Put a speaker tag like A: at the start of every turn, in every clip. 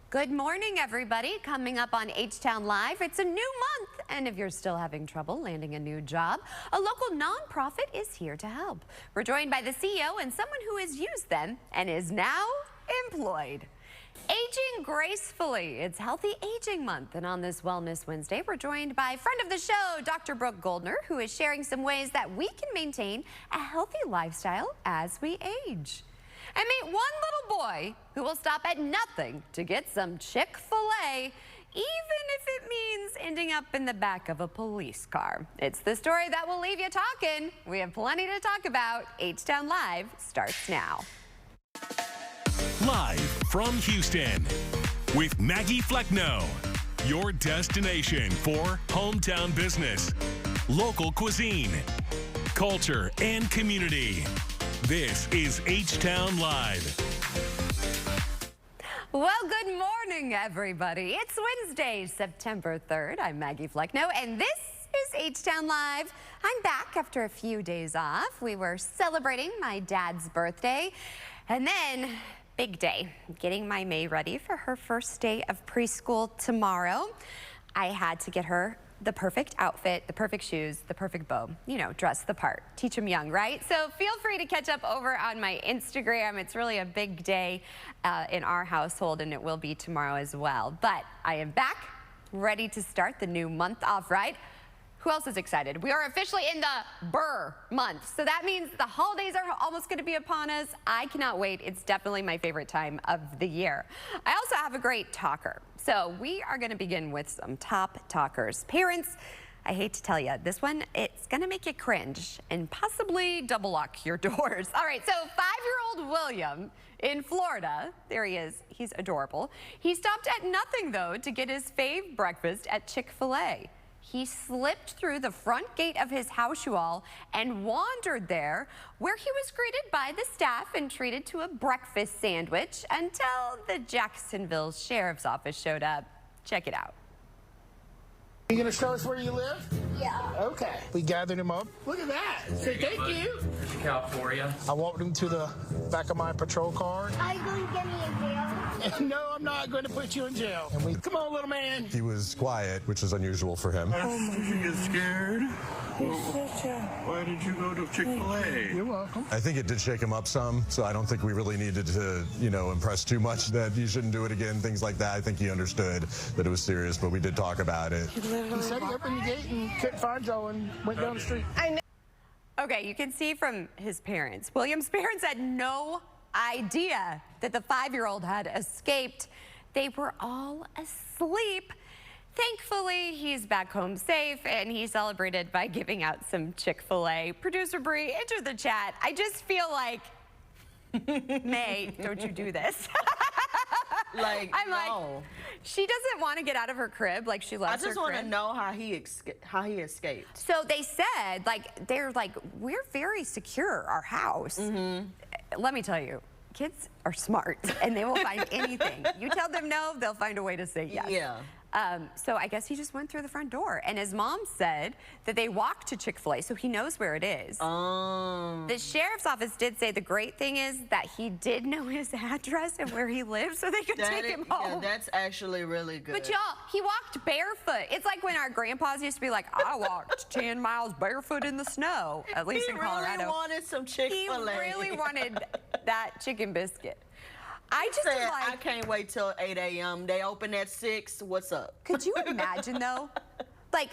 A: Good morning, everybody. Coming up on H-Town Live, it's a new month. And if you're still having trouble landing a new job, a local nonprofit is here to help. We're joined by the CEO and someone who has used them and is now employed. Aging gracefully. It's Healthy Aging Month. And on this Wellness Wednesday, we're joined by friend of the show, Dr. Brooke Goldner, who is sharing some ways that we can maintain a healthy lifestyle as we age. And meet one little boy who will stop at nothing to get some Chick-fil-A, even if it means ending up in the back of a police car. It's the story that will leave you talking. We have plenty to talk about. H-Town Live starts now.
B: Live from Houston with Maggie Flecknoe, your destination for hometown business, local cuisine, culture, and community. This is H-Town Live.
A: Well, good morning, everybody. It's Wednesday, September 3rd. I'm Maggie Flecknoe, and this is H-Town Live. I'm back after a few days off. We were celebrating my dad's birthday, and then big day, getting my May ready for her first day of preschool tomorrow. I had to get her the perfect outfit, the perfect shoes, the perfect bow. You know, dress the part, teach them young, right? So feel free to catch up over on my Instagram. It's really a big day in our household, and it will be tomorrow as well. But I am back, ready to start the new month off, right? Who else is excited? We are officially in the Burr month. So that means the holidays are almost going to be upon us. I cannot wait. It's definitely my favorite time of the year. I also have a great talker. So we are going to begin with some top talkers. Parents, I hate to tell you, this one, it's going to make you cringe and possibly double lock your doors. All right, so 5-year-old William in Florida, there he is, he's adorable. He stopped at nothing, though, to get his fave breakfast at Chick-fil-A. He slipped through the front gate of his house wall and wandered there, where he was greeted by the staff and treated to a breakfast sandwich until the Jacksonville Sheriff's Office showed up. Check it out.
C: You gonna show us where you live?
D: Yeah.
C: Okay. We gathered him up. Look at that. Say thank you.
E: There's a cow for you.
C: I walked him to the back of my patrol car.
D: Are you going to get me in jail?
C: No, I'm not going to put you in jail. And we, come on, little man.
F: He was quiet, which is unusual for him.
G: Did you get scared? Why did you go to Chick-fil-A?
C: You're welcome.
F: I think it did shake him up some, so I don't think we really needed to, impress too much that he shouldn't do it again, things like that. I think he understood that it was serious, but we did talk about it.
C: He said he opened the gate and couldn't find y'all and went down the street.
A: Okay, you can see from his parents. William's parents had no idea that the 5-year-old had escaped. They were all asleep. Thankfully, he's back home safe, and he celebrated by giving out some Chick-fil-A. Producer Bree, enter the chat. I just feel like, May, don't you do this.
H: Like,
A: I'm
H: no.
A: like, she doesn't want to get out of her crib like she loves her
H: I just
A: crib.
H: want to know how he escaped.
A: So they said, they're like, we're very secure, our house. Let me tell you, kids are smart, and they will find anything. You tell them no, they'll find a way to say yes.
H: Yeah.
A: So I guess he just went through the front door, and his mom said that they walked to Chick-fil-A, so he knows where it is. The sheriff's office did say the great thing is that he did know his address and where he lived, so they could take him home.
H: Yeah, that's actually really good.
A: But y'all, he walked barefoot. It's like when our grandpas used to be like, I walked 10 miles barefoot in the snow, at least in Colorado.
H: He really wanted some Chick-fil-A.
A: He really wanted that chicken biscuit. I just
H: said,
A: like,
H: I can't wait till 8 a.m. They open at 6. What's up?
A: Could you imagine, though? Like,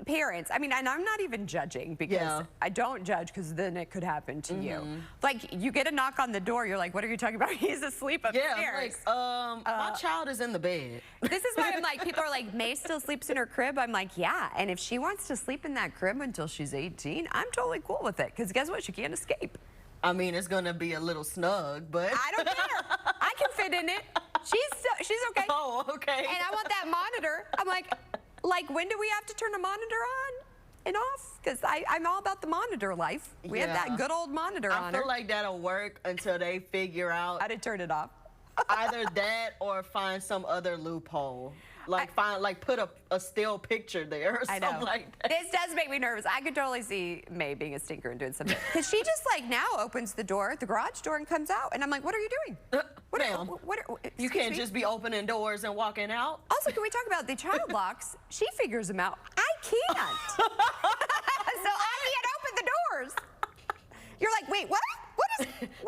A: parents, I mean, and I'm not even judging because I don't judge because then it could happen to you. Like, you get a knock on the door, you're like, what are you talking about? He's asleep upstairs.
H: Yeah, like, my child is in the bed.
A: This is why I'm like, people are like, May still sleeps in her crib. I'm like, yeah, and if she wants to sleep in that crib until she's 18, I'm totally cool with it because guess what? She can't escape.
H: I mean, it's going to be a little snug, but...
A: I don't care. I can fit in it. She's okay.
H: Oh, okay.
A: And I want that monitor. I'm like, when do we have to turn the monitor on and off? Because I'm all about the monitor life. We have that good old monitor on her.
H: I feel like that'll work until they figure out
A: how to turn it off.
H: either that or find some other loophole. Like put a still picture there or
A: I
H: something
A: know.
H: like that.
A: This does make me nervous. I could totally see May being a stinker and doing something. Because she just like now opens the door, the garage door, and comes out. And I'm like, what are you doing?
H: Ma'am, you
A: excuse
H: can't
A: me?
H: just be opening doors and walking out.
A: Also, can we talk about the child locks? She figures them out. I can't. So I can't open the doors. You're like, wait, what?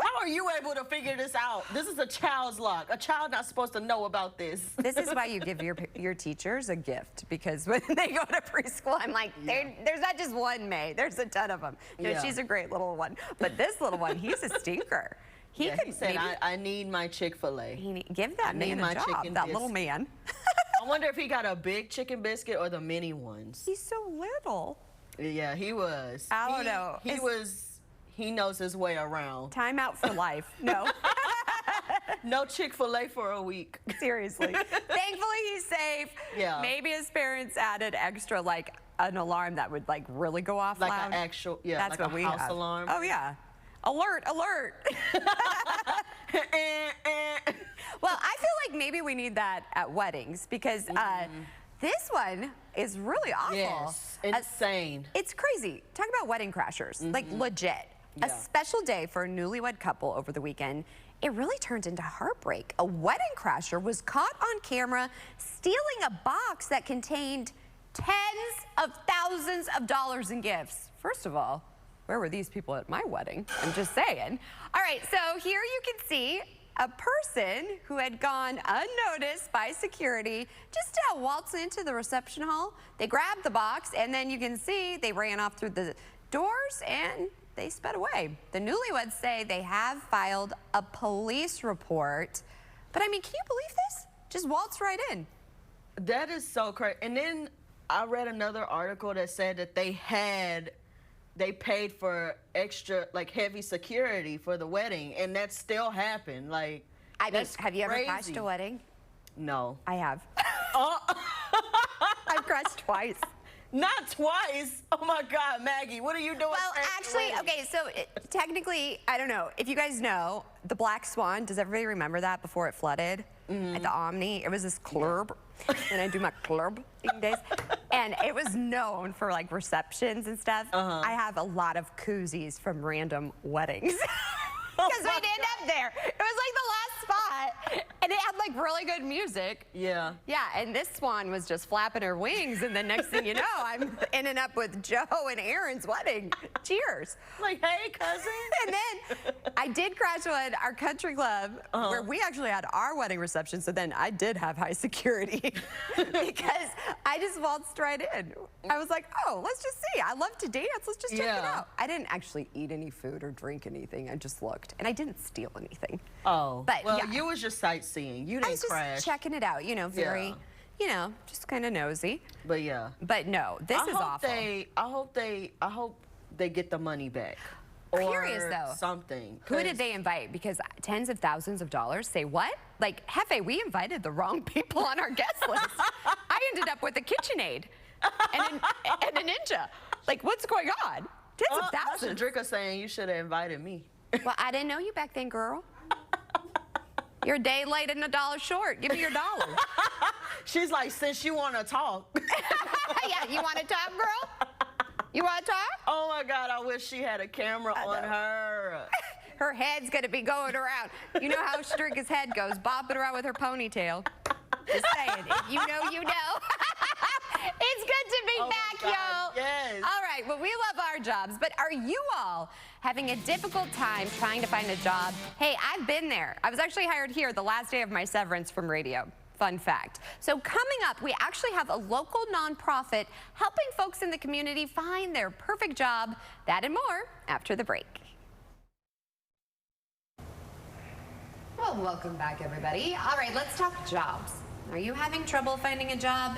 H: How are you able to figure this out? This is a child's lock. A child not supposed to know about this.
A: This is why you give your teachers a gift, because when they go to preschool, I'm like, there's not just one May, there's a ton of them. You know,
H: Yeah.
A: she's a great little one, but this little one, he's a stinker. He
H: said, I need my Chick-fil-A.
A: Give that man
H: my
A: a job,
H: chicken
A: that little
H: biscuit.
A: man.
H: I wonder if he got a big chicken biscuit or the mini ones.
A: He's so little.
H: Yeah, he was.
A: I don't know.
H: He knows his way around.
A: Time out for life. No.
H: No Chick-fil-A for a week.
A: Seriously. Thankfully, he's safe.
H: Yeah.
A: Maybe his parents added extra, like, an alarm that would, like, really go off
H: Like
A: loud.
H: an actual, yeah,
A: That's
H: like
A: what
H: a
A: we
H: house
A: have.
H: alarm.
A: Oh, yeah. Alert, alert. Well, I feel like maybe we need that at weddings, because this one is really awful.
H: Yes, insane.
A: It's crazy. Talk about wedding crashers, like legit.
H: Yeah.
A: A special day for a newlywed couple over the weekend. It really turned into heartbreak. A wedding crasher was caught on camera stealing a box that contained tens of thousands of dollars in gifts. First of all, where were these people at my wedding? I'm just saying. All right, so here you can see a person who had gone unnoticed by security just waltz into the reception hall. They grabbed the box, and then you can see they ran off through the doors and they sped away. The newlyweds say they have filed a police report. But I mean, can you believe this? Just waltz right in.
H: That is so crazy. And then I read another article that said that they paid for extra, like, heavy security for the wedding, and that still happened. Like,
A: I mean,
H: that's
A: have you ever
H: crazy.
A: crashed a wedding?
H: No.
A: I have.
H: Oh,
A: I've crashed twice.
H: not twice. Oh my God, Maggie, what are you doing?
A: Well, actually, okay, so technically, I don't know. If you guys know, the Black Swan, does everybody remember that before it flooded at the Omni? It was this club, and I do my club days. And it was known for, like, receptions and stuff. I have a lot of koozies from random weddings. Because we'd end up there. It was like the last spot, and it had like really good music.
H: Yeah.
A: Yeah, and this swan was just flapping her wings, and the next thing you know, I'm ending up with Joe and Aaron's wedding. Cheers.
H: Like, hey, cousin.
A: And then I did crash one, our country club, where we actually had our wedding reception, so then I did have high security because I just waltzed right in. I was like, oh, let's just see. I love to dance. Let's just check it out. I didn't actually eat any food or drink anything. I just looked, and I didn't steal anything.
H: Oh,
A: But,
H: well,
A: yeah.
H: you was just sightseeing. You
A: I
H: didn't
A: was just
H: crash.
A: checking it out, you know, very, you know, just kind of nosy.
H: But yeah.
A: But no, this is awful.
H: I hope they get the money back.
A: Curious,
H: or
A: though.
H: something.
A: Who did they invite? Because tens of thousands of dollars. Say what? Like, Hefe, we invited the wrong people on our guest list. I ended up with a KitchenAid and a Ninja. Like, what's going on? Tens of
H: That's
A: thousands.
H: Dricka saying you should have invited me.
A: Well, I didn't know you back then, girl. You're a day late and $1 short. Give me your dollar.
H: She's like, since you want to talk.
A: Yeah, you want to talk, girl? You want to talk?
H: Oh my God, I wish she had a camera on her.
A: Her head's gonna be going around. You know how Stricka's head goes, bopping around with her ponytail. Just saying, if you know, you know. It's good to be back, y'all.
H: Yes.
A: All right, well, we love our jobs, but are you all having a difficult time trying to find a job? Hey, I've been there. I was actually hired here the last day of my severance from radio. Fun fact. So coming up, we actually have a local nonprofit helping folks in the community find their perfect job. That and more after the break. Well, welcome back, everybody. All right, let's talk jobs. Are you having trouble finding a job?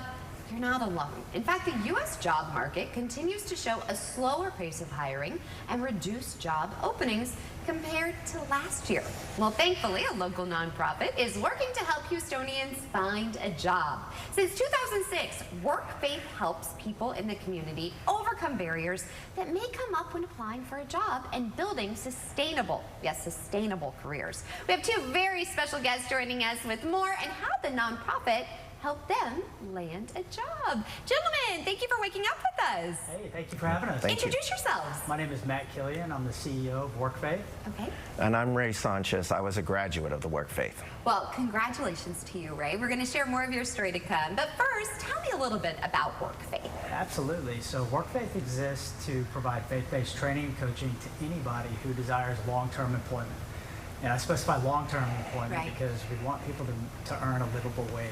A: You're not alone. In fact, the U.S. job market continues to show a slower pace of hiring and reduced job openings compared to last year. Well, thankfully, a local nonprofit is working to help Houstonians find a job. Since 2006, WorkFaith helps people in the community overcome barriers that may come up when applying for a job and building sustainable careers. We have two very special guests joining us with more and how the nonprofit help them land a job. Gentlemen, thank you for waking up with us.
E: Hey, thank you for having us.
A: Introduce yourselves.
E: My name is Matt Killian. I'm the CEO of WorkFaith.
A: Okay.
I: And I'm Ray Sanchez. I was a graduate of the WorkFaith.
A: Well, congratulations to you, Ray. We're going to share more of your story to come. But first, tell me a little bit about WorkFaith.
E: Absolutely. So WorkFaith exists to provide faith-based training and coaching to anybody who desires long-term employment. And I specify long-term employment because we want people to earn a livable wage,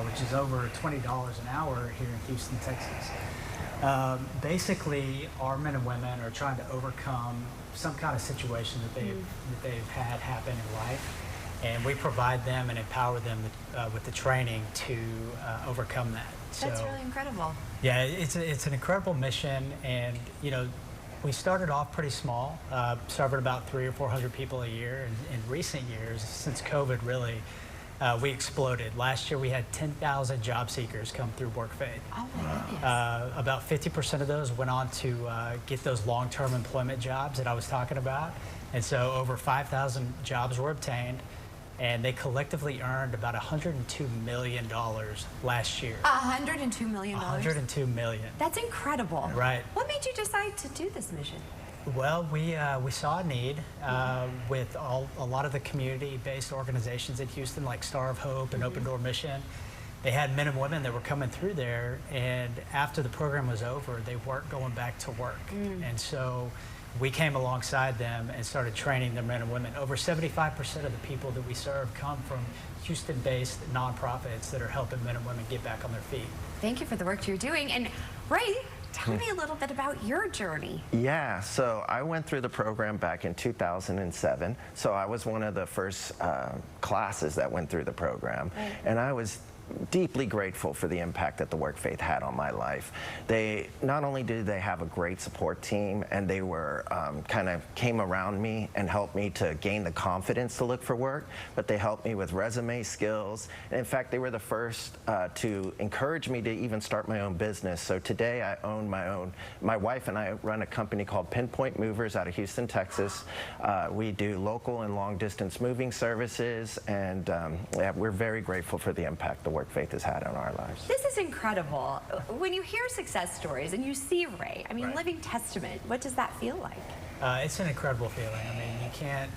E: which is over $20 an hour here in Houston, Texas. Basically, our men and women are trying to overcome some kind of situation that they've had happen in life, and we provide them and empower them with the training to overcome that.
A: That's really incredible.
E: Yeah, it's an incredible mission, and we started off pretty small, serving about 300 or 400 people a year. And in recent years, since COVID really, we exploded. Last year we had 10,000 job seekers come through WorkFaith.
A: Oh my goodness.
E: About 50% of those went on to get those long-term employment jobs that I was talking about. And so over 5,000 jobs were obtained, and they collectively earned about $102 million last year.
A: $102 million?
E: $102 million.
A: That's incredible.
E: Right.
A: What made you decide to do this mission?
E: Well, we saw a need with a lot of the community-based organizations in Houston, like Star of Hope and Open Door Mission. They had men and women that were coming through there, and after the program was over, they weren't going back to work. And so we came alongside them and started training their men and women. Over 75% of the people that we serve come from Houston-based nonprofits that are helping men and women get back on their feet.
A: Thank you for the work you're doing. And Ray, tell me a little bit about your journey.
I: Yeah, so I went through the program back in 2007. So I was one of the first classes that went through the program. Right. And I was deeply grateful for the impact that the WorkFaith had on my life. They not only did they have a great support team, and they were kind of came around me and helped me to gain the confidence to look for work, but they helped me with resume skills. And in fact, they were the first to encourage me to even start my own business. So today I own my wife and I run a company called Pinpoint Movers out of Houston, Texas. We do local and long distance moving services, and yeah, we're very grateful for the impact the WorkFaith has had on our lives.
A: This is incredible. When you hear success stories and you see Ray, I mean, living testament, what does that feel like?
E: It's an incredible feeling. I mean, you can't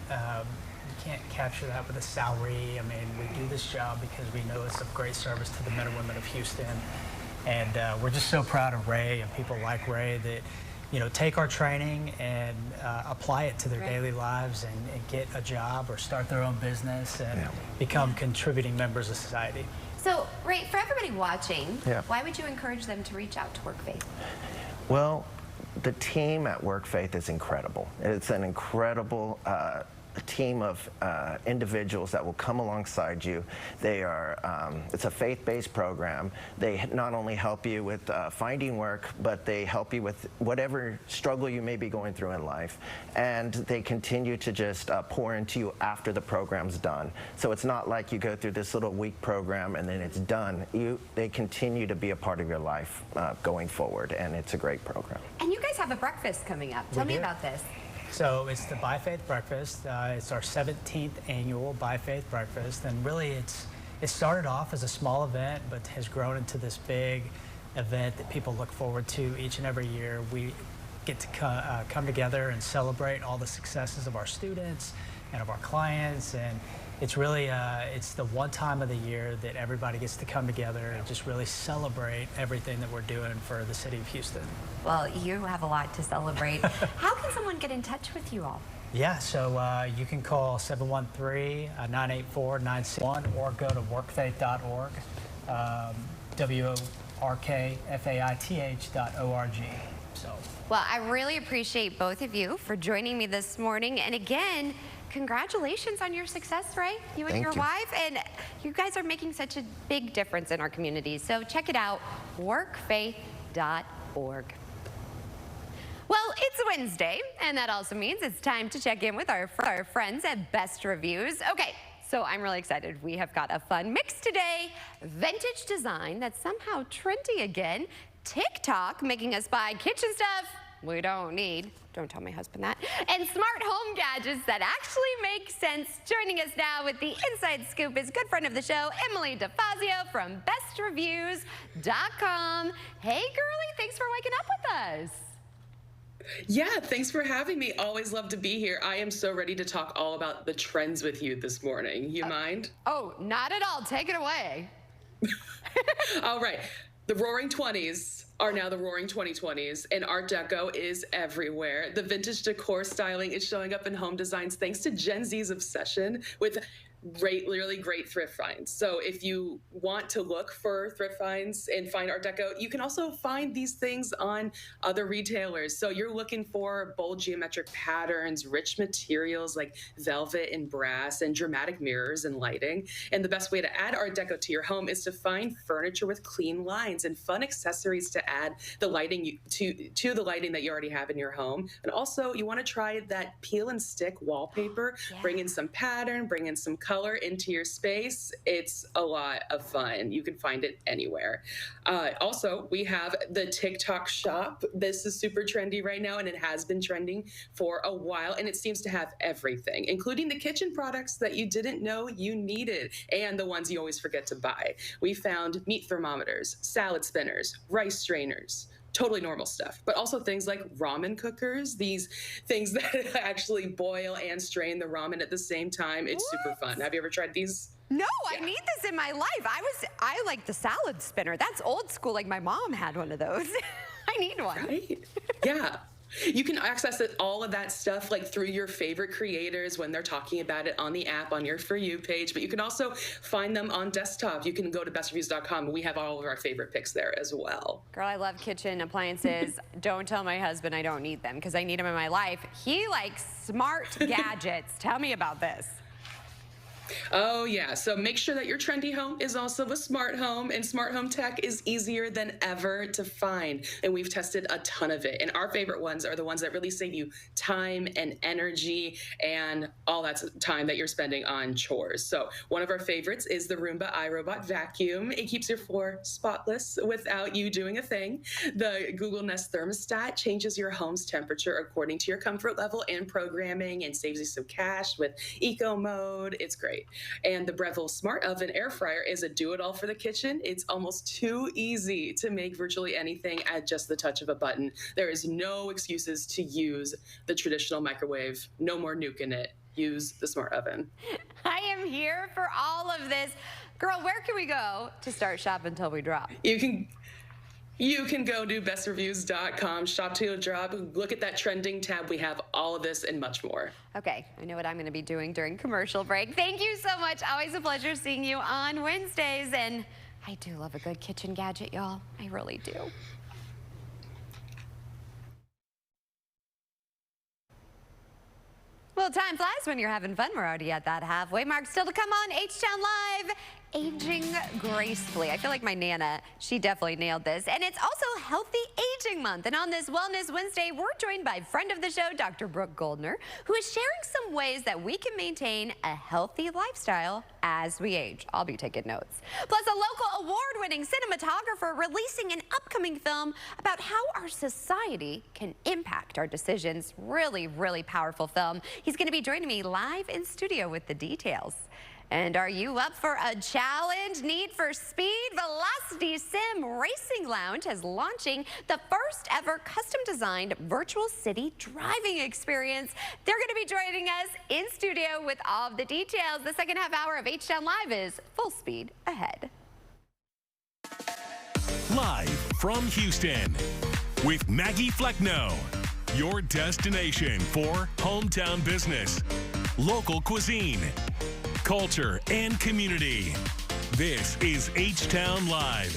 E: capture that with a salary. I mean, we do this job because we know it's of great service to the men and women of Houston. And we're just so proud of Ray and people like Ray that, take our training and apply it to their daily lives and get a job or start their own business and become contributing members of society.
A: So, Ray, for everybody watching, why would you encourage them to reach out to WorkFaith?
I: Well, the team at WorkFaith is incredible. It's an incredible team of individuals that will come alongside you. They are, it's a faith-based program. They not only help you with finding work, but they help you with whatever struggle you may be going through in life. And they continue to just pour into you after the program's done. So it's not like you go through this little week program and then it's done. They continue to be a part of your life going forward, and it's a great program.
A: And you guys have a breakfast coming up. Tell me about this.
E: So it's the By Faith Breakfast. It's our 17th annual By Faith Breakfast, and really it started off as a small event, but has grown into this big event that people look forward to each and every year. We get to come together and celebrate all the successes of our students and of our clients, and it's really it's the one time of the year that everybody gets to come together and just really celebrate everything that we're doing for the city of Houston.
A: Well, you have a lot to celebrate. How can someone get in touch with you all?
E: Yeah, so you can call 713-984-961 or go to workfaith.org, workfaith.org. So.
A: Well, I really appreciate both of you for joining me this morning. And again, congratulations on your success, Ray, you and your wife. And you guys are making such a big difference in our community. So check it out, workfaith.org. Well, it's Wednesday, and that also means it's time to check in with our friends at Best Reviews. Okay, so I'm really excited. We have got a fun mix today. Vintage design that's somehow trendy again. TikTok making us buy kitchen stuff we don't need. Don't tell my husband that. And smart home gadgets gadgets that actually make sense. Joining us now with the Inside Scoop is good friend of the show, Emily DeFazio from BestReviews.com. Hey, girlie, thanks for waking up with us.
J: Yeah, thanks for having me. Always love to be here. I am so ready to talk all about the trends with you this morning. You mind?
A: Oh, not at all. Take it away.
J: All right. The Roaring 20s are now the Roaring 2020s, and Art Deco is everywhere. The vintage decor styling is showing up in home designs thanks to Gen Z's obsession with really great thrift finds. So if you want to look for thrift finds and find Art Deco, you can also find these things on other retailers. So you're looking for bold geometric patterns, rich materials like velvet and brass, and dramatic mirrors and lighting. And the best way to add Art Deco to your home is to find furniture with clean lines and fun accessories to add the lighting to the lighting that you already have in your home. And also you want to try that peel and stick wallpaper, bring in some pattern, bring in some color into your space. It's a lot of fun. You can find it anywhere. Also, we have the TikTok shop. This is super trendy right now, and it has been trending for a while, and it seems to have everything, including the kitchen products that you didn't know you needed and the ones you always forget to buy. We found meat thermometers, salad spinners, rice strainers, totally normal stuff, but also things like ramen cookers, these things that actually boil and strain the ramen at the same time. It's super fun. Have you ever tried these?
A: No, I need this in my life. I like the salad spinner. That's old school. Like my mom had one of those. I need one.
J: Right? Yeah. You can access all of that stuff like through your favorite creators when they're talking about it on the app on your For You page, but you can also find them on desktop. You can go to bestreviews.com and we have all of our favorite picks there as well.
A: Girl, I love kitchen appliances. Don't tell my husband I don't need them because I need them in my life. He likes smart gadgets. Tell me about this.
J: Oh yeah, so make sure that your trendy home is also a smart home, and smart home tech is easier than ever to find, and we've tested a ton of it, and our favorite ones are the ones that really save you time and energy and all that time that you're spending on chores. So one of our favorites is the Roomba iRobot vacuum. It keeps your floor spotless without you doing a thing. The Google Nest thermostat changes your home's temperature according to your comfort level and programming and saves you some cash with eco mode. It's great. And the Breville Smart Oven Air Fryer is a do-it-all for the kitchen. It's almost too easy to make virtually anything at just the touch of a button. There is no excuses to use the traditional microwave. No more nuking it. Use the Smart Oven.
A: I am here for all of this. Girl, where can we go to start shopping until we drop?
J: You can go to bestreviews.com, shop till you drop, look at that trending tab. We have all of this and much more.
A: Okay, I know what I'm going to be doing during commercial break. Thank you so much. Always a pleasure seeing you on Wednesdays. And I do love a good kitchen gadget, y'all. I really do. Well, time flies when you're having fun. We're already at that halfway mark. Still to come on H-Town Live, aging gracefully. I feel like my Nana, she definitely nailed this. And it's also Healthy Aging Month. And on this Wellness Wednesday, we're joined by friend of the show, Dr. Brooke Goldner, who is sharing some ways that we can maintain a healthy lifestyle as we age. I'll be taking notes. Plus, a local award-winning cinematographer releasing an upcoming film about how our society can impact our decisions. Really powerful film. He's going to be joining me live in studio with the details. And are you up for a challenge? Need for Speed? Velocity Sim Racing Lounge is launching the first ever custom designed virtual city driving experience. They're going to be joining us in studio with all of the details. The second half hour of H-Town Live is full speed ahead.
B: Live from Houston with Maggie Flecknoe, your destination for hometown business, local cuisine, culture, and community. This is H-Town Live.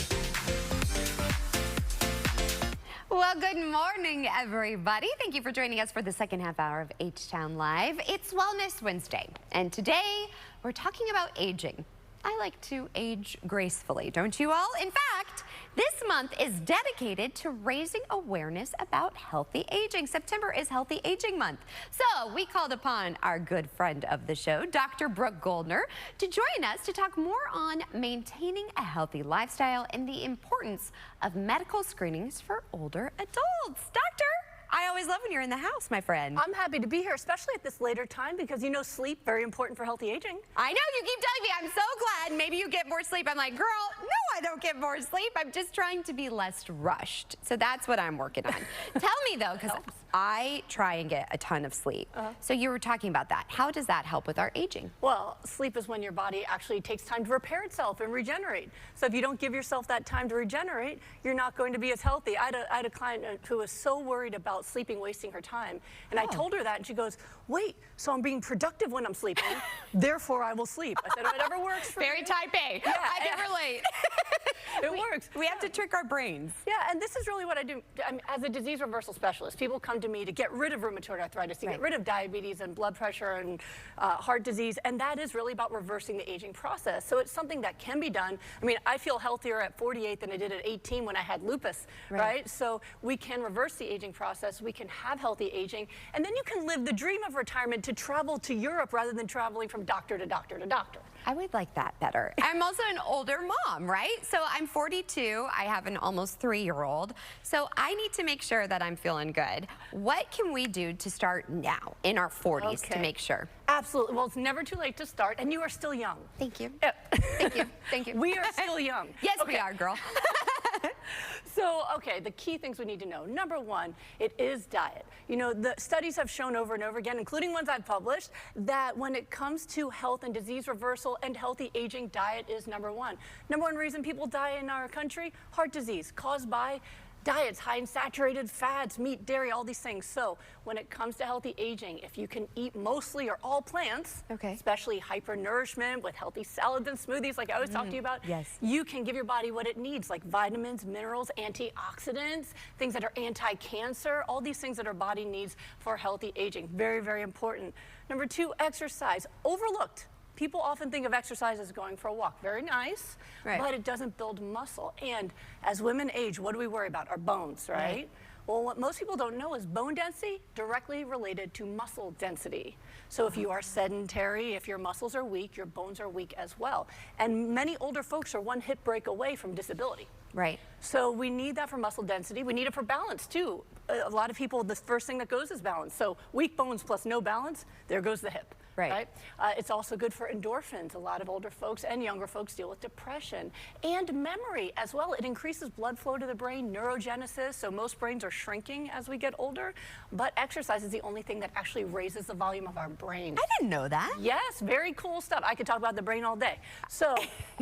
A: Well, good morning, everybody. Thank you for joining us for the second half hour of H-Town Live. It's Wellness Wednesday, and today we're talking about aging. I like to age gracefully, don't you all? In fact, this month is dedicated to raising awareness about healthy aging. September is Healthy Aging Month. So we called upon our good friend of the show, Dr. Brooke Goldner, to join us to talk more on maintaining a healthy lifestyle and the importance of medical screenings for older adults. Doctor, I always love when you're in the house, my friend.
K: I'm happy to be here, especially at this later time, because you know sleep, very important for healthy aging.
A: I know, you keep telling me. I'm so glad. Maybe you get more sleep. I'm like, girl, no, I don't get more sleep. I'm just trying to be less rushed. So that's what I'm working on. Tell me, though, because I try and get a ton of sleep. So you were talking about that. How does that help with our aging?
K: Well, sleep is when your body actually takes time to repair itself and regenerate. So if you don't give yourself that time to regenerate, you're not going to be as healthy. I had a client who was so worried about sleeping, wasting her time. And I told her that, and she goes, wait, so I'm being productive when I'm sleeping, therefore I will sleep. I said, whatever works for
A: Very
K: you.
A: type A.
K: Yeah,
A: I can relate.
K: It works.
A: We have to trick our brains.
K: Yeah, and this is really what I do. As a disease reversal specialist, people come to me to get rid of rheumatoid arthritis, to get rid of diabetes and blood pressure and heart disease, and that is really about reversing the aging process. So it's something that can be done. I mean, I feel healthier at 48 than I did at 18 when I had lupus, right? So we can reverse the aging process, we can have healthy aging, and then you can live the dream of retirement to travel to Europe rather than traveling from doctor to doctor to doctor.
A: I would like that better. I'm also an older mom, right? So I'm 42. I have an almost 3-year-old. So I need to make sure that I'm feeling good. What can we do to start now in our 40s to make sure?
K: Absolutely. Well, it's never too late to start, and you are still young.
A: Thank you.
K: Yep.
A: Thank you. Thank you.
K: We are still young.
A: Yes, we are, girl.
K: So, okay, the key things we need to know. Number one, it is diet. You know, the studies have shown over and over again, including ones I've published, that when it comes to health and disease reversal and healthy aging, diet is number one. Number one reason people die in our country, heart disease, caused by diets high in saturated fats, meat, dairy, all these things. So when it comes to healthy aging, if you can eat mostly or all plants, especially hypernourishment with healthy salads and smoothies like I always talk to you about, you can give your body what it needs, like vitamins, minerals, antioxidants, things that are anti-cancer, all these things that our body needs for healthy aging. Very, very important. Number two, exercise. Overlooked. People often think of exercise as going for a walk. Very nice, but it doesn't build muscle. And as women age, what do we worry about? Our bones, right? Well, what most people don't know is bone density directly related to muscle density. So if you are sedentary, if your muscles are weak, your bones are weak as well. And many older folks are one hip break away from disability.
A: Right.
K: So we need that for muscle density. We need it for balance too. A lot of people, the first thing that goes is balance. So weak bones plus no balance, there goes the hip. Right. It's also good for endorphins. A lot of older folks and younger folks deal with depression and memory as well. It increases blood flow to the brain, neurogenesis. So most brains are shrinking as we get older, but exercise is the only thing that actually raises the volume of our brain.
A: I didn't know that.
K: Yes, very cool stuff. I could talk about the brain all day. So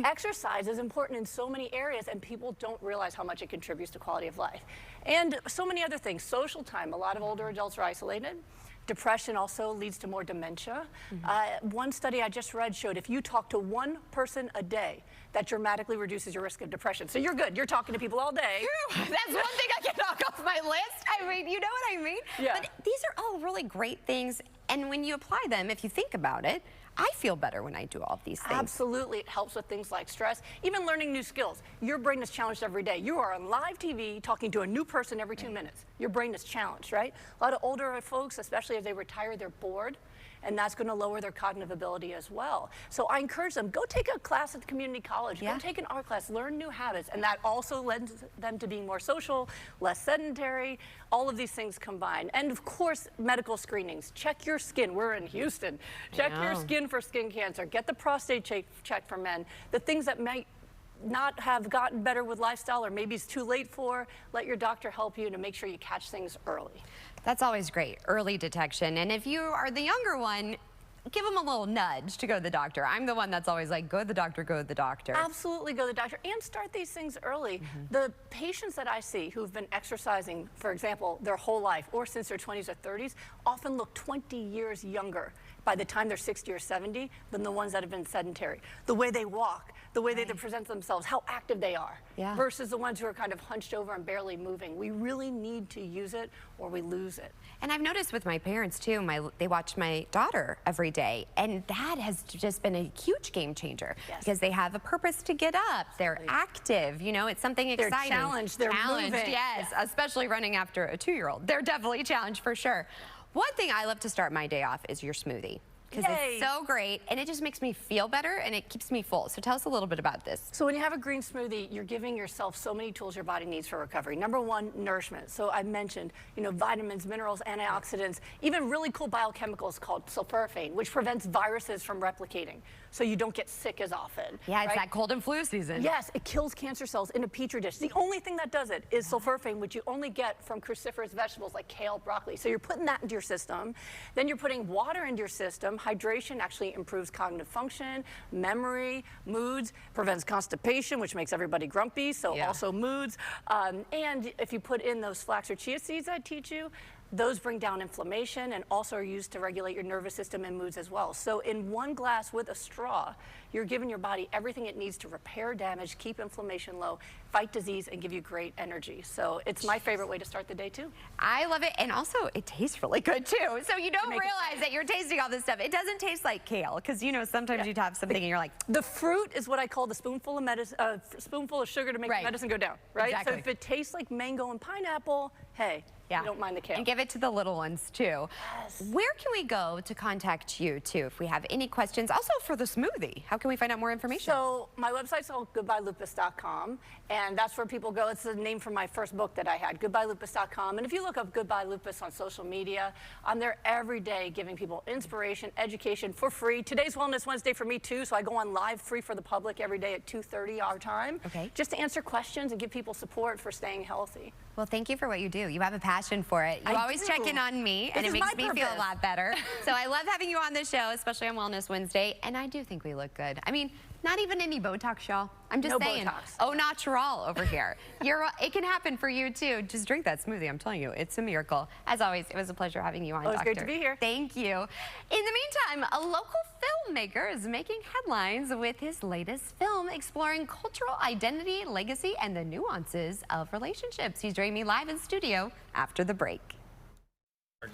K: exercise is important in so many areas, and people don't realize how much it contributes to quality of life. And so many other things. Social time. A lot of older adults are isolated. Depression also leads to more dementia. One study I just read showed if you talk to one person a day, that dramatically reduces your risk of depression. So you're good. You're talking to people all day.
A: That's one thing I can knock off my list. I mean, you know what I mean?
K: Yeah.
A: But these are all really great things. And when you apply them, if you think about it, I feel better when I do all of these things.
K: Absolutely. It helps with things like stress, even learning new skills. Your brain is challenged every day. You are on live TV talking to a new person every 2 minutes. Your brain is challenged, right? A lot of older folks, especially as they retire, they're bored. And that's going to lower their cognitive ability as well. So I encourage them, go take a class at the community college, go take an art class, learn new habits, and that also lends them to being more social, less sedentary, all of these things combined. And of course, medical screenings. Check your skin. We're in Houston. Check your skin for skin cancer. Get the prostate check for men. The things that might not have gotten better with lifestyle or maybe it's too late for, let your doctor help you to make sure you catch things early.
A: That's always great, early detection. And if you are the younger one, give them a little nudge to go to the doctor. I'm the one that's always like, go to the doctor, go to the doctor.
K: Absolutely go to the doctor and start these things early. The patients that I see who've been exercising, for example, their whole life or since their 20s or 30s, often look 20 years younger by the time they're 60 or 70 than the ones that have been sedentary. The way they walk, the way they present themselves, how active they are, versus the ones who are kind of hunched over and barely moving. We really need to use it or we lose it.
A: And I've noticed with my parents too, they watch my daughter every day, and that has just been a huge game changer because they have a purpose to get up. They're active, you know, it's something exciting.
K: They're challenged, they're moving.
A: Yes, especially running after a 2-year-old. They're definitely challenged for sure. One thing I love to start my day off is your smoothie. because it's so great and it just makes me feel better and it keeps me full. So tell us a little bit about this.
K: So when you have a green smoothie, you're giving yourself so many tools your body needs for recovery. Number one, nourishment. So I mentioned, you know, vitamins, minerals, antioxidants, even really cool biochemicals called sulforaphane, which prevents viruses from replicating, so you don't get sick as often.
A: Yeah, it's that cold and flu season.
K: Yes, it kills cancer cells in a petri dish. The only thing that does it is sulforaphane, which you only get from cruciferous vegetables like kale, broccoli. So you're putting that into your system. Then you're putting water into your system. Hydration actually improves cognitive function, memory, moods, prevents constipation, which makes everybody grumpy, so also moods. And if you put in those flax or chia seeds I teach you, those bring down inflammation and also are used to regulate your nervous system and moods as well. So in one glass with a straw, you're giving your body everything it needs to repair damage, keep inflammation low, fight disease, and give you great energy. So it's my favorite way to start the day too.
A: I love it, and also it tastes really good too. So you don't realize that you're tasting all this stuff. It doesn't taste like kale, because you know sometimes you'd have something and you're like,
K: the fruit is what I call the spoonful of medicine, spoonful of sugar to make the medicine go down, right?
A: Exactly.
K: So if it tastes like mango and pineapple, hey, you don't mind the kale.
A: And give it to the little ones too. Yes. Where can we go to contact you too if we have any questions? Also for the smoothie, how can we find out more information?
K: So my website's called goodbyelupus.com, and that's where people go. It's the name from my first book that I had, goodbyelupus.com. And if you look up Goodbye Lupus on social media, I'm there every day giving people inspiration, education for free. Today's Wellness Wednesday for me too, so I go on live free for the public every day at 2:30 our time. Okay. Just to answer questions and give people support for staying healthy.
A: Well, thank you for what you do. You have a passion for it. You always check in on me, and it makes me feel a lot better. So I love having you on the show, especially on Wellness Wednesday, and I do think we look good. I mean, not even any Botox, y'all. I'm just saying.
K: Botox.
A: Au natural over here. It can happen for you, too. Just drink that smoothie. I'm telling you, it's a miracle. As always, it was a pleasure having you on, Doctor.
K: It was great to be here.
A: Thank you. In the meantime, a local filmmaker is making headlines with his latest film exploring cultural identity, legacy, and the nuances of relationships. He's joining me live in studio after the break. Well,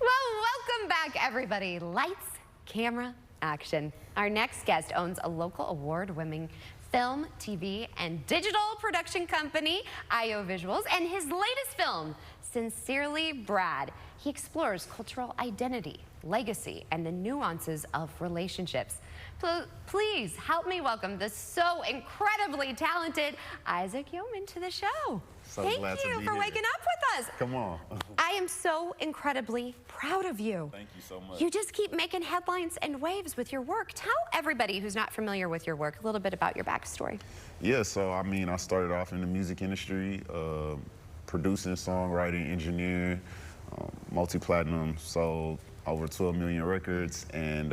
A: welcome back, everybody. Lights, camera, action. Our next guest owns a local award-winning film, TV, and digital production company, IO Visuals, and his latest film, Sincerely Brad. He explores cultural identity, legacy, and the nuances of relationships. Please help me welcome the so incredibly talented Isaac Yeoman to the show. Thank you for waking up with us.
L: Come on.
A: I am so incredibly proud of you.
L: Thank you so much.
A: You just keep making headlines and waves with your work. Tell everybody who's not familiar with your work a little bit about your backstory.
L: Yeah, so I mean, I started off in the music industry, producing, songwriting, engineering, multi-platinum, sold over 12 million records, and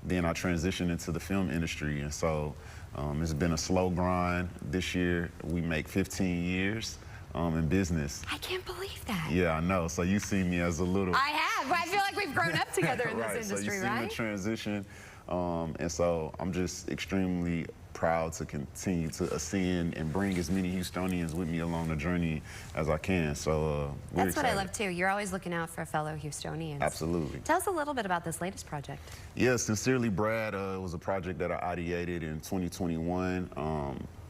L: then I transitioned into the film industry. And so it's been a slow grind. This year, we make 15 years in business.
A: I can't believe that.
L: Yeah, I know. So you see me as a little...
A: I have. I feel like we've grown up together in this industry,
L: so you see
A: right?
L: the transition. And so I'm just extremely proud to continue to ascend and bring as many Houstonians with me along the journey as I can. So we're
A: That's
L: excited.
A: what I love too. You're always looking out for fellow Houstonians.
L: Absolutely.
A: Tell us a little bit about this latest project.
L: Yeah, Sincerely Brad was a project that I ideated in 2021,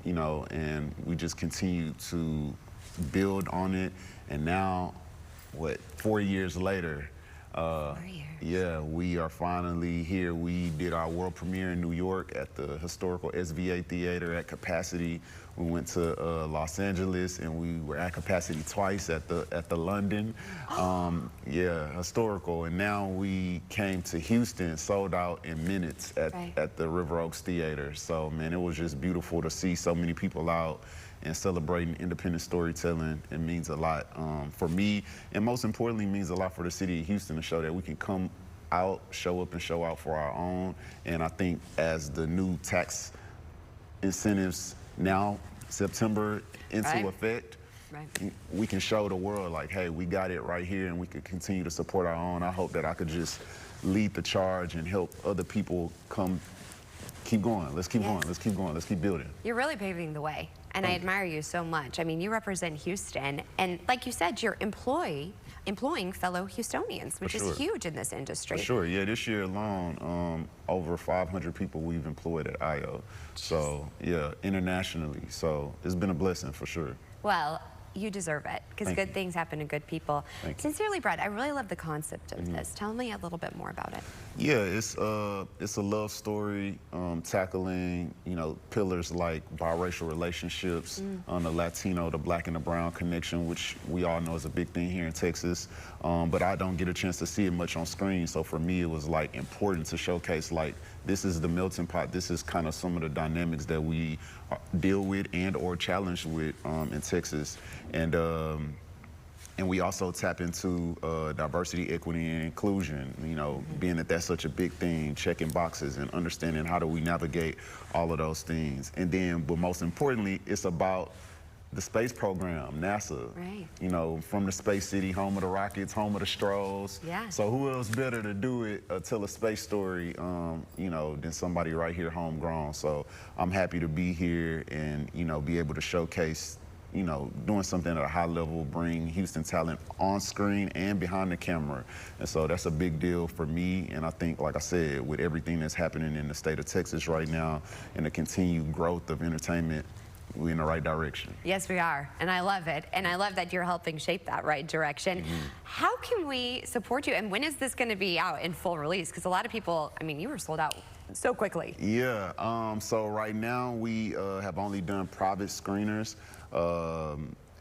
L: you know, and we just continue to build on it. And now, 4 years later, yeah, we are finally here. We did our world premiere in New York at the historical SVA Theater at capacity. We went to Los Angeles, and we were at capacity twice at the London. Yeah, historical. And now we came to Houston, sold out in minutes at the River Oaks Theater. So, man, it was just beautiful to see so many people out and celebrating independent storytelling. It means a lot for me, and most importantly, means a lot for the city of Houston to show that we can come out, show up, and show out for our own. And I think as the new tax incentives now, September, into effect, we can show the world like, hey, we got it right here, and we can continue to support our own. I hope that I could just lead the charge and help other people keep going. Let's keep going. Let's keep going. Let's keep building.
A: You're really paving the way, and I admire you so much. I mean, you represent Houston, and like you said, you're employing fellow Houstonians, which is huge in this industry.
L: For sure, yeah. This year alone, over 500 people we've employed at IO. So, yeah, internationally. So it's been a blessing for sure.
A: Well, you deserve it, because
L: Thank
A: good
L: you.
A: things happen to good people.
L: Thank you.
A: Sincerely, Brad, I really love the concept of this. Tell me a little bit more about it.
L: Yeah, it's a love story tackling, you know, pillars like biracial relationships, the Latino, the Black and the Brown connection, which we all know is a big thing here in Texas. But I don't get a chance to see it much on screen. So for me, it was like important to showcase like this is the melting pot. This is kind of some of the dynamics that we deal with and or challenge with in Texas. And we also tap into diversity, equity, and inclusion, you know, being that that's such a big thing, checking boxes and understanding how do we navigate all of those things. And then, but most importantly, it's about the space program, NASA.
A: Right.
L: You know, from the Space City, home of the rockets, home of the Stros.
A: Yeah.
L: So who else better to do it, tell a space story, you know, than somebody right here homegrown. So I'm happy to be here and, you know, be able to showcase, you know, doing something at a high level, bring Houston talent on screen and behind the camera. And so that's a big deal for me. And I think, like I said, with everything that's happening in the state of Texas right now and the continued growth of entertainment, we're in the right direction.
A: Yes, we are, and I love it. And I love that you're helping shape that right direction. How can we support you? And when is this going to be out in full release? Because a lot of people, I mean, you were sold out so quickly.
L: Yeah, so right now we have only done private screeners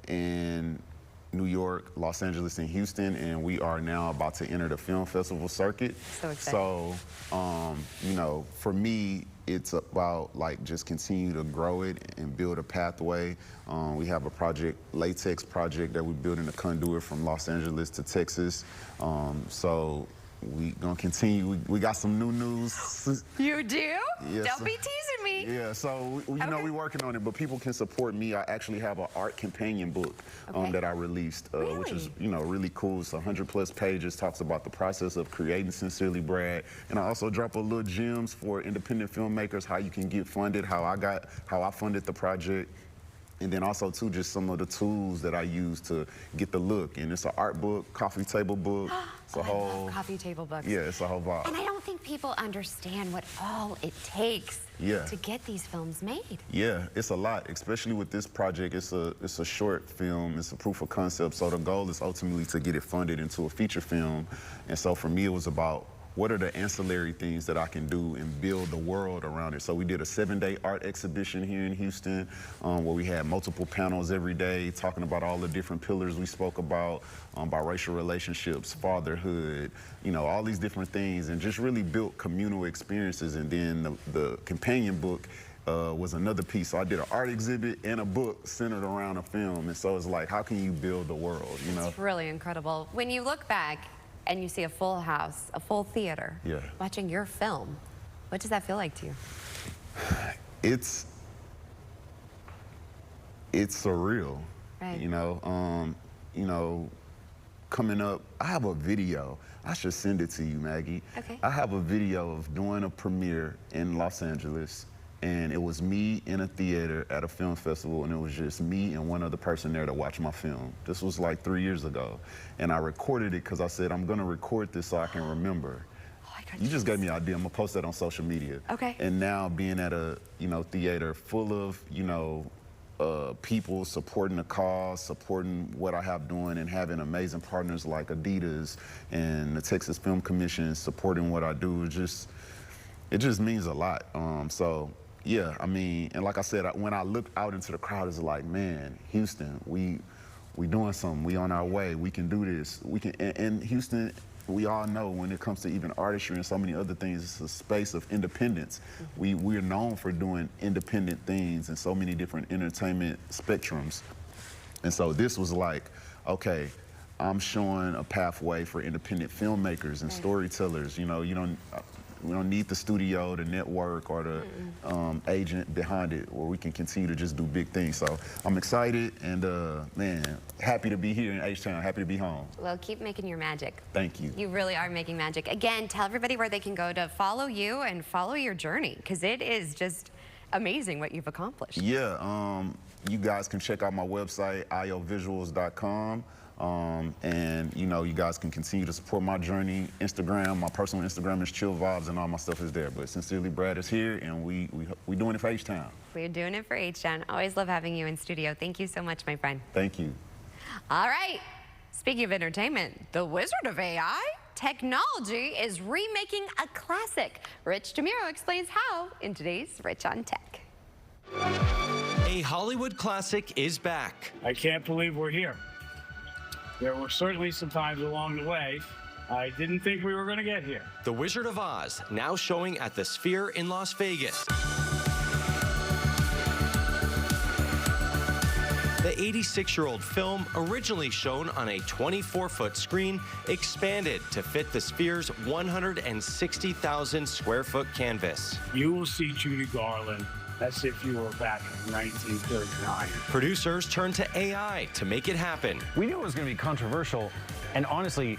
L: in New York, Los Angeles, and Houston, and we are now about to enter the film festival circuit.
A: So exciting.
L: So, you know, for me, it's about like just continue to grow it and build a pathway. We have a project, latex project, that we're building a conduit from Los Angeles to Texas. So we gonna continue. We got some new news.
A: You do?
L: Yes.
A: Don't be teasing me.
L: Yeah, so you know we're working on it, but people can support me. I actually have an art companion book that I released, which is really cool. It's 100+ pages, talks about the process of creating Sincerely Brad, and I also drop a little gems for independent filmmakers, how you can get funded, how I funded the project. And then also, too, just some of the tools that I use to get the look. And it's an art book, coffee table book. It's a whole...
A: I love coffee table books.
L: Yeah, it's a whole vibe.
A: And I don't think people understand what all it takes to get these films made.
L: Yeah, it's a lot, especially with this project. It's a short film. It's a proof of concept. So the goal is ultimately to get it funded into a feature film. And so for me, it was about what are the ancillary things that I can do and build the world around it. So we did a 7-day art exhibition here in Houston where we had multiple panels every day talking about all the different pillars we spoke about, biracial relationships, fatherhood, you know, all these different things, and just really built communal experiences. And then the companion book was another piece. So I did an art exhibit and a book centered around a film. And so it's like, how can you build the world, you know?
A: It's really incredible. When you look back and you see a full house, a full theater, watching your film, what does that feel like to you?
L: It's surreal,
A: right.
L: You know, coming up, I have a video. I should send it to you, Maggie.
A: Okay.
L: I have a video of doing a premiere in Los Angeles, and it was me in a theater at a film festival, and it was just me and one other person there to watch my film. This was like 3 years ago. And I recorded it because I said, I'm gonna record this so I can remember. You just gave me an idea. I'm gonna post that on social media.
A: Okay.
L: And now being at a, theater full of, people supporting the cause, supporting what I have doing, and having amazing partners like Adidas and the Texas Film Commission supporting what I do, it just means a lot. So yeah, I mean, and like I said, when I look out into the crowd, it's like, man, Houston, we doing something. We on our way. We can do this. We can. And Houston, we all know when it comes to even artistry and so many other things, it's a space of independence. We're known for doing independent things in so many different entertainment spectrums. And so this was like, okay, I'm showing a pathway for independent filmmakers and storytellers. You know, we don't need the studio, the network, or the agent behind it, where we can continue to just do big things. So I'm excited and, man, happy to be here in H-Town, happy to be home.
A: Well, keep making your magic.
L: Thank you.
A: You really are making magic. Again, tell everybody where they can go to follow you and follow your journey, because it is just amazing what you've accomplished.
L: Yeah, you guys can check out my website, iovisuals.com. And you know, you guys can continue to support my journey. Instagram, my personal Instagram is Chill Vibes, and all my stuff is there. But Sincerely Brad is here, and we doing it for H-Town.
A: We're doing it for H-Town. Always love having you in studio. Thank you so much, my friend.
L: Thank you.
A: All right. Speaking of entertainment, the Wizard of AI technology is remaking a classic. Rich DeMuro explains how in today's Rich on Tech.
M: A Hollywood classic is back.
N: I can't believe we're here. There were certainly some times along the way I didn't think we were going to get here.
M: The Wizard of Oz, now showing at the Sphere in Las Vegas. The 86-year-old film, originally shown on a 24-foot screen, expanded to fit the Sphere's 160,000 square foot canvas.
N: You will see Judy Garland as if you were back in 1939.
M: Producers turned to AI to make it happen.
O: We knew it was going to be controversial, and honestly,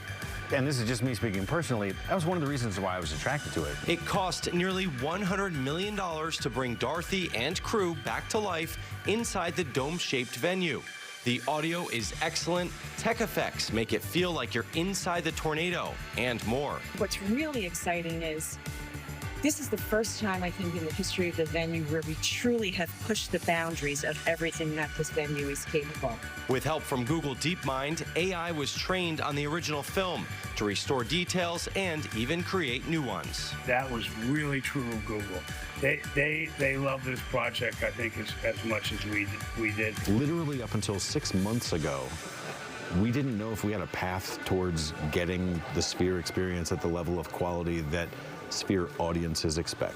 O: and this is just me speaking personally, that was one of the reasons why I was attracted to it.
M: It cost nearly $100 million to bring Dorothy and crew back to life inside the dome-shaped venue. The audio is excellent, tech effects make it feel like you're inside the tornado, and more.
P: What's really exciting is this is the first time, I think, in the history of the venue where we truly have pushed the boundaries of everything that this venue is capable.
M: With help from Google DeepMind, AI was trained on the original film to restore details and even create new ones.
N: That was really true of Google. They love this project, I think, as much as we did.
O: Literally up until 6 months ago, we didn't know if we had a path towards getting the Sphere experience at the level of quality that Sphere audiences expect.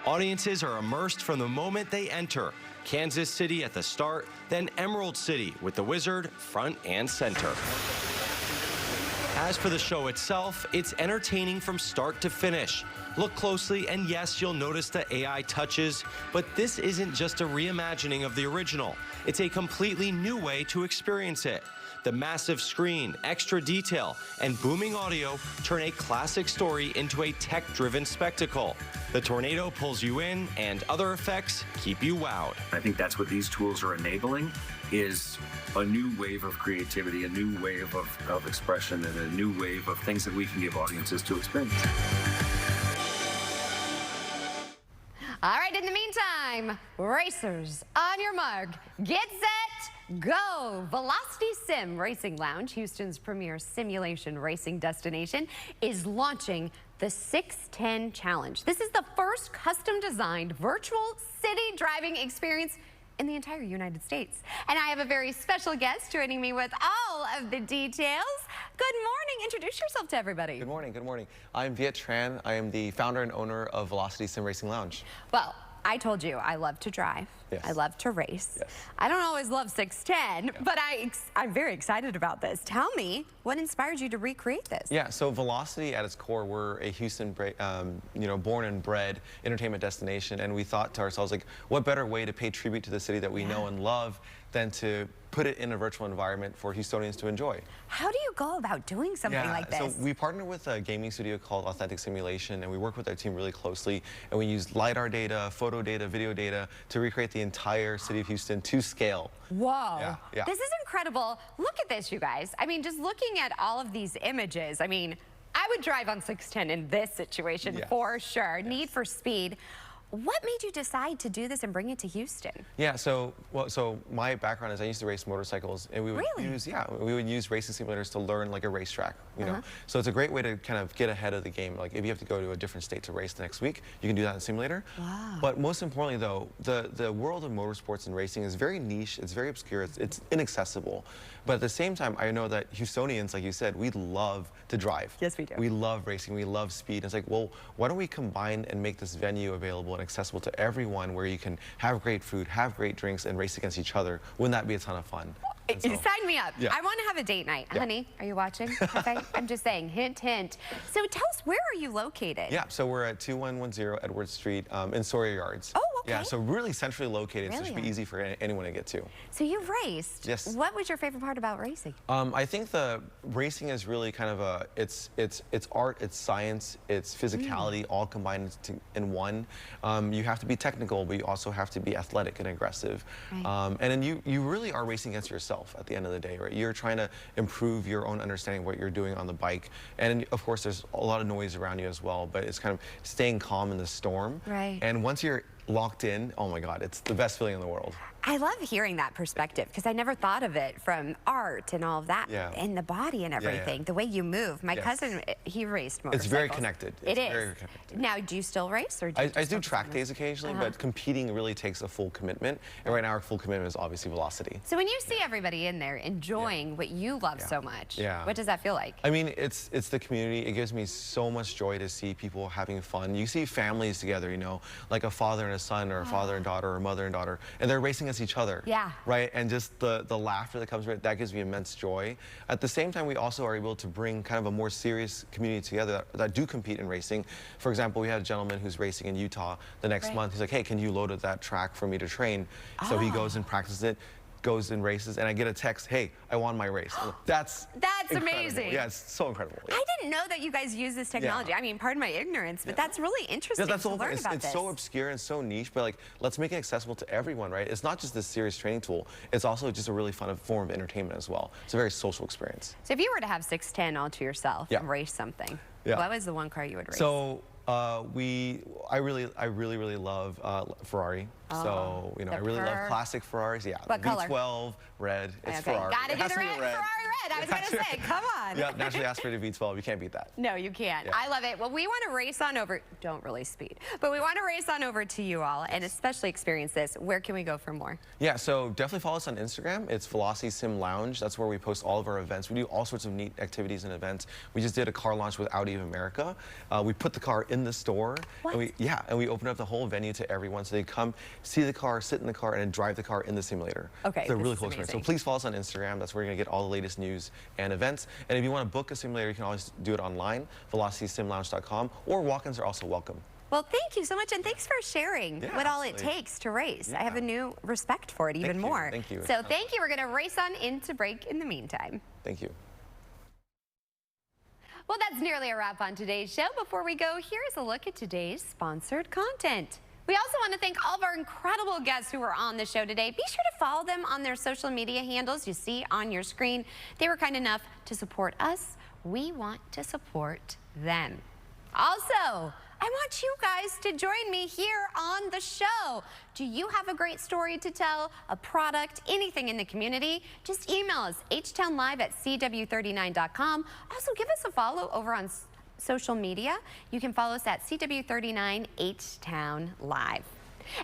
M: Audiences are immersed from the moment they enter. Kansas City at the start, then Emerald City with the Wizard front and center. As for the show itself, it's entertaining from start to finish. Look closely, and yes, you'll notice the AI touches, but this isn't just a reimagining of the original. It's a completely new way to experience it. The massive screen, extra detail, and booming audio turn a classic story into a tech-driven spectacle. The tornado pulls you in, and other effects keep you wowed.
Q: I think that's what these tools are enabling, is a new wave of creativity, a new wave of expression, and a new wave of things that we can give audiences to experience.
A: All right, in the meantime, racers, on your mark, get set, go! Velocity Sim Racing Lounge, Houston's premier simulation racing destination, is launching the 610 Challenge. This is the first custom-designed virtual city driving experience in the entire United States. And I have a very special guest joining me with all of the details. Good morning. Introduce yourself to everybody.
R: Good morning. Good morning. I'm Viet Tran. I am the founder and owner of Velocity Sim Racing Lounge.
A: Well, I told you I love to drive.
R: Yes.
A: I love to race.
R: Yes.
A: I don't always love 610, but I'm very excited about this. Tell me, what inspired you to recreate this?
R: Yeah, so Velocity at its core, we're a Houston, born and bred entertainment destination, and we thought to ourselves, like, what better way to pay tribute to the city that we know and love than to put it in a virtual environment for Houstonians to enjoy.
A: How do you go about doing something like this?
R: So we partnered with a gaming studio called Authentic Simulation, and we work with their team really closely, and we use LiDAR data, photo data, video data to recreate the entire city of Houston to scale.
A: Whoa.
R: Yeah.
A: This is incredible. Look at this, you guys. I mean, just looking at all of these images, I mean, I would drive on 610 in this situation for sure. Yes. Need for speed. What made you decide to do this and bring it to Houston?
R: Yeah, so my background is I used to race motorcycles, and we would use racing simulators to learn like a racetrack, you know. So it's a great way to kind of get ahead of the game. Like if you have to go to a different state to race the next week, you can do that in a simulator.
A: Wow.
R: But most importantly, though, the world of motorsports and racing is very niche. It's very obscure. It's inaccessible. But at the same time, I know that Houstonians, like you said, we love to drive.
A: Yes, we do.
R: We love racing. We love speed. It's like, well, why don't we combine and make this venue available and accessible to everyone, where you can have great food, have great drinks, and race against each other? Wouldn't that be a ton of fun?
A: Sign me up.
R: Yeah.
A: I want to have a date night.
R: Yeah.
A: Honey, are you watching? Okay. I'm just saying, hint, hint. So tell us, where are you located?
R: Yeah, so we're at 2110 Edwards Street in Sawyer Yards.
A: Oh, okay.
R: Yeah, so really centrally located, so it should be
A: Really?
R: easy for anyone to get to.
A: So you've raced.
R: Yes.
A: What was your favorite part about racing?
R: I think the racing is really kind of it's art, it's science, it's physicality, all combined in one. You have to be technical, but you also have to be athletic and aggressive.
A: Right.
R: And then you really are racing against yourself at the end of the day, right? You're trying to improve your own understanding of what you're doing on the bike. And of course, there's a lot of noise around you as well, but it's kind of staying calm in the storm.
A: Right.
R: And once you're locked in, oh my God, it's the best feeling in the world.
A: I love hearing that perspective because I never thought of it from art and all of that,
R: Yeah.
A: and the body and
R: Yeah, yeah.
A: everything, the way you move. My
R: Yes.
A: cousin, he raced motorcycles.
R: It's very connected.
A: It
R: It's
A: is.
R: very connected.
A: Now, do you still race, or do you
R: I
A: just
R: do
A: focus
R: track
A: on
R: days
A: this?
R: occasionally,
A: Uh-huh.
R: but competing really takes a full commitment. And right now our full commitment is obviously velocity.
A: So when you see everybody in there enjoying what you love so much,
R: Yeah.
A: what does that feel like?
R: I mean, it's the community. It gives me so much joy to see people having fun. You see families together, you know, like a father and a son, or a father and daughter, or a mother and daughter, and they're racing against each other.
A: Yeah.
R: Right? And just the laughter that comes from it, that gives me immense joy. At the same time, we also are able to bring kind of a more serious community together that do compete in racing. For example, we had a gentleman who's racing in Utah the next
A: Right.
R: month. He's like, hey, can you load at that track for me to train? So he goes and practices it, goes and races, and I get a text, hey, I won my race. That's incredible.
A: amazing.
R: Yeah, it's so incredible.
A: I didn't know that you guys use this technology.
R: Yeah.
A: I mean, pardon my ignorance, but that's really interesting
R: Yeah, that's the
A: to
R: whole
A: learn
R: thing.
A: about
R: It's
A: this.
R: so obscure and so niche, but like, let's make it accessible to everyone, right? It's not just this serious training tool. It's also just a really fun form of entertainment as well. It's a very social experience.
A: So if you were to have 610 all to yourself
R: Yeah.
A: and race something,
R: Yeah.
A: what was the one car you would race?
R: So I really love Ferrari. So you know,
A: the
R: I really love
A: purr.
R: classic Ferraris. Yeah,
A: What
R: the
A: color?
R: V12 red. It's
A: okay,
R: Ferrari.
A: gotta
R: It
A: do
R: has
A: the
R: to be
A: red,
R: red.
A: Ferrari red. I was gonna say, come on.
R: Yeah, naturally aspirated V12. You can't beat that.
A: No, you can't.
R: Yeah.
A: I love it. Well, we want to race on over. Don't really speed, but we want to race on over to you all and especially experience this. Where can we go for more?
R: Yeah, so definitely follow us on Instagram. It's Velocity Sim Lounge. That's where we post all of our events. We do all sorts of neat activities and events. We just did a car launch with Audi of America. We put the car in the store.
A: What?
R: And we opened up the whole venue to everyone, so they come see the car, sit in the car, and then drive the car in the simulator.
A: Okay,
R: it's a
A: this
R: really
A: is
R: cool experience. So
A: amazing.
R: please follow us on Instagram. That's where you're gonna get all the latest news and events. And if you want to book a simulator, you can always do it online, velocitysimlounge.com, or walk-ins are also welcome.
A: Well, thank you so much, and thanks for sharing
R: Yeah,
A: what all it
R: absolutely.
A: takes to race. I
R: Yeah.
A: have a new respect for it even
R: Thank you.
A: more.
R: Thank you.
A: So thank you. We're going to race on into break in the meantime.
R: Thank you.
A: Well, that's nearly a wrap on today's show. Before we go, here's a look at today's sponsored content. We also want to thank all of our incredible guests who were on the show today. Be sure to follow them on their social media handles you see on your screen. They were kind enough to support us. We want to support them. Also, I want you guys to join me here on the show. Do you have a great story to tell, a product, anything in the community? Just email us, htownlive@cw39.com. Also, give us a follow over on social media. You can follow us at CW39 H-Town Live.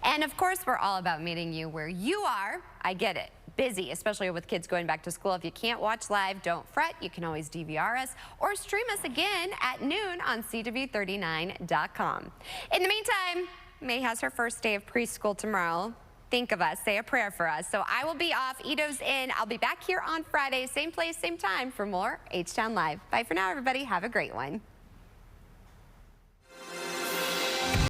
A: And of course, we're all about meeting you where you are. I get it. Busy, especially with kids going back to school. If you can't watch live, don't fret. You can always DVR us or stream us again at noon on CW39.com. In the meantime, May has her first day of preschool tomorrow. Think of us, say a prayer for us. So I will be off, Ito's in. I'll be back here on Friday, same place, same time for more H-Town Live. Bye for now, everybody. Have a great one.